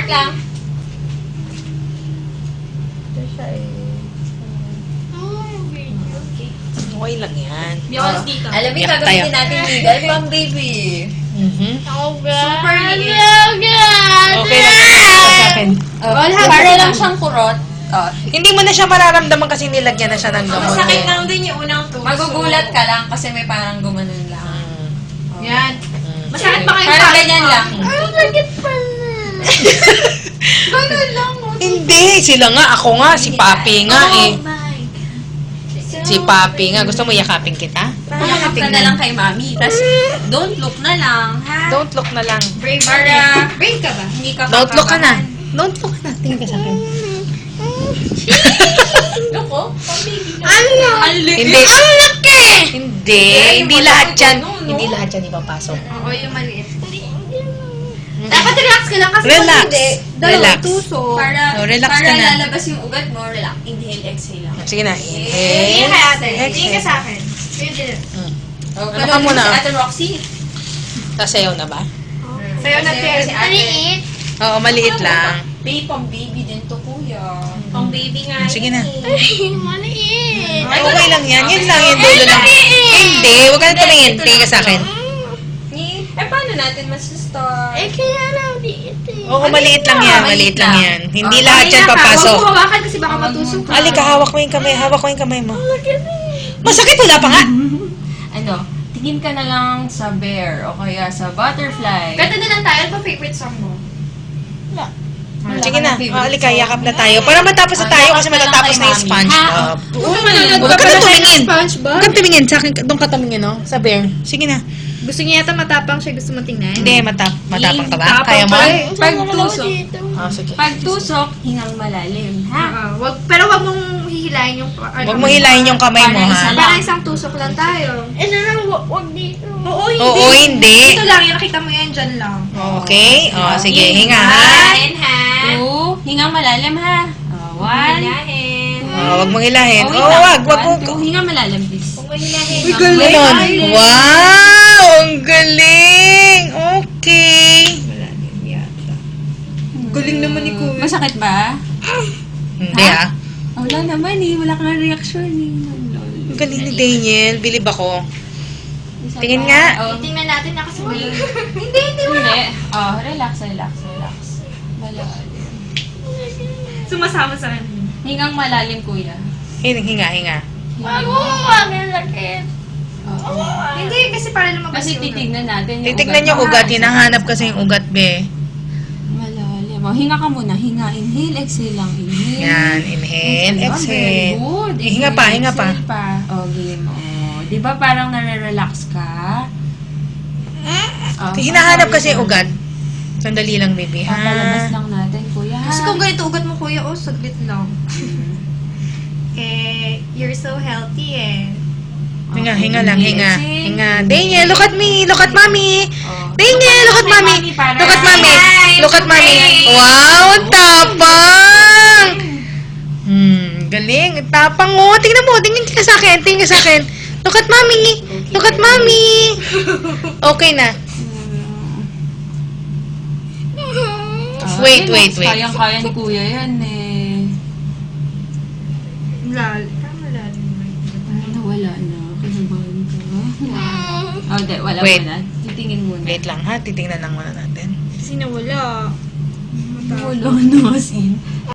Mark lang. Ito siya eh. Okay lang yan. Biyos dito. Alam mo, Yak gagamitin tayo. natin legal pang baby. Super liit. Okay lang yan sa akin. Para lang siyang kurot. Hindi mo na siya mararamdaman kasi nilagyan na siya ng gamot. Masakit lang din yung unang tusok. Magugulat ka lang kasi may parang gumanon lang. Yan. Masakit ba kayo? Parang ganyan lang. Masakit pa na. Ganun lang. Hindi, sila nga. Ako nga, si Papi nga eh. Si Papi nga. Gusto mo yakapin kita? Yakap ka na lang kay mami. Tapos, don't look na lang, ha? Don't look na lang. Brave Para, Brave ka ba? hindi ka Don't look ka na. kakabahan. Don't look ka na. Tingin ka sa akin. Look, oh. Pang baby na. Ano? Hindi. Ang laki! Hindi. Hindi lahat yan. Hindi lahat yan ipapasok. Oo, yung maliit. Dapat relax ka lang kasi Relax. pag hindi, Relax. dalawang tuso. Para, Relax para ka na. lalabas yung ugat mo, relax. Inhale, exhale lang. Sige na. Tingin Inhale. ka ate. Tingin ka Exhale. sa akin. Yun din. Oh, Ano ka muna? Si Ate Roxy. Sasayaw na ba? Sa'yo na, Ted. Si ate. Maliit. Oo, maliit lang. Pang baby din to, kuya. Pang baby nga. Sige na. Maliit. Ay, okay lang yan. Yan lang. Yung dulo lang. Hindi. Huwag ka na tumingin. Tingin ka sa akin. Paano natin mas-start? Kaya lang, liit eh. Oo, maliit lang yan. Maliit lang yan. Hindi lahat yan Huwag papasok. mo hawakan kasi baka matusok ka. Alika, hawak mo yung kamay. Hawak mo yung kamay mo. Masakit, wala pa nga. Ano? Tingin ka na lang sa bear o kaya sa butterfly. Ganda na lang tayo. Ano pa favorite song mo? Sige na. Alika, yakap na tayo. Para matapos na tayo kasi matatapos na yung SpongeBob. Huwag ka na tumingin. Huwag ka tumingin. Sa akin, doon ka tumingin, no? Sa bear. Sige na. Gusto niya yata matapang siya. Gusto mo tingnan? Hindi, matapang ka ba? Kaya mo? Pagtusok. Oh, sige. Pagtusok, hingang malalim, ha? Pero wag mong hihilahin yung... Huwag mo hilahin yung kamay mo, ha? Parang isang tusok lang tayo. Lang, wag dito. Oo, hindi. Oo, hindi. Dito lang, yung nakita mo yan, dyan lang. Okay. O, sige. Hinga, ha? Two, hingang malalim, ha? One. Huwag mong hilahin. wait Oo, lang. wag. Wag One, mo. two, hingang malalim, please. Huwag mo hilahin. Uy, galing. Wow! Ang galing! Okay. Galing naman ni Kuya. Masakit ba? Hindi, ah. Wala naman eh. Wala kang reaction eh. Ang galing ni Daniel. Bilib ako. Tingin nga. Oh. Tingnan natin na kasi may... Hindi. Oh, relax. Malalim. Sumasama sa akin. Hingang malalim, kuya. Hinga. Wag yung lakit. Oo. Hindi, kasi para lumabas Kasi yung titignan natin yung Titignan yung ugat. Hinahanap kasi yung ugat, be. Malalim. Oh, hinga ka muna. Hinga. Inhale, exhale lang. Inhale. Yan. Inhale, Very exhale. good. Hinga pa, hinga pa. Exhale pa. Oh, game. Oh. Di ba parang nare-relax ka? Oh, Hinahanap kasi yung ugat. Sandali lang, baby, ha? Papalabas lang natin, kuya. Kasi kung ganito ugat mo, kuya, saglit lang. You're so healthy eh. Hinga lang, hinga. Exhale. Hinga. Daniel, look at me. Look at mommy. Oh. Daniel, look at mommy. Para- Look at mommy. Hi, Look at mommy. Hey. Wow, ang tapang. Galing. Ang tapang, oh. Tingnan mo. Tingin ka sa akin. Tingin ka sa akin. Look at mommy. Look at mommy. Okay na. Wait. Kayang-kaya ni kuya yan eh. Wala na. Kinabahan ka. Oh, wala Wait. muna. Titingin muna. Wait lang, ha? Titingnan lang muna natin. Kasi nawala. Wala na, as in.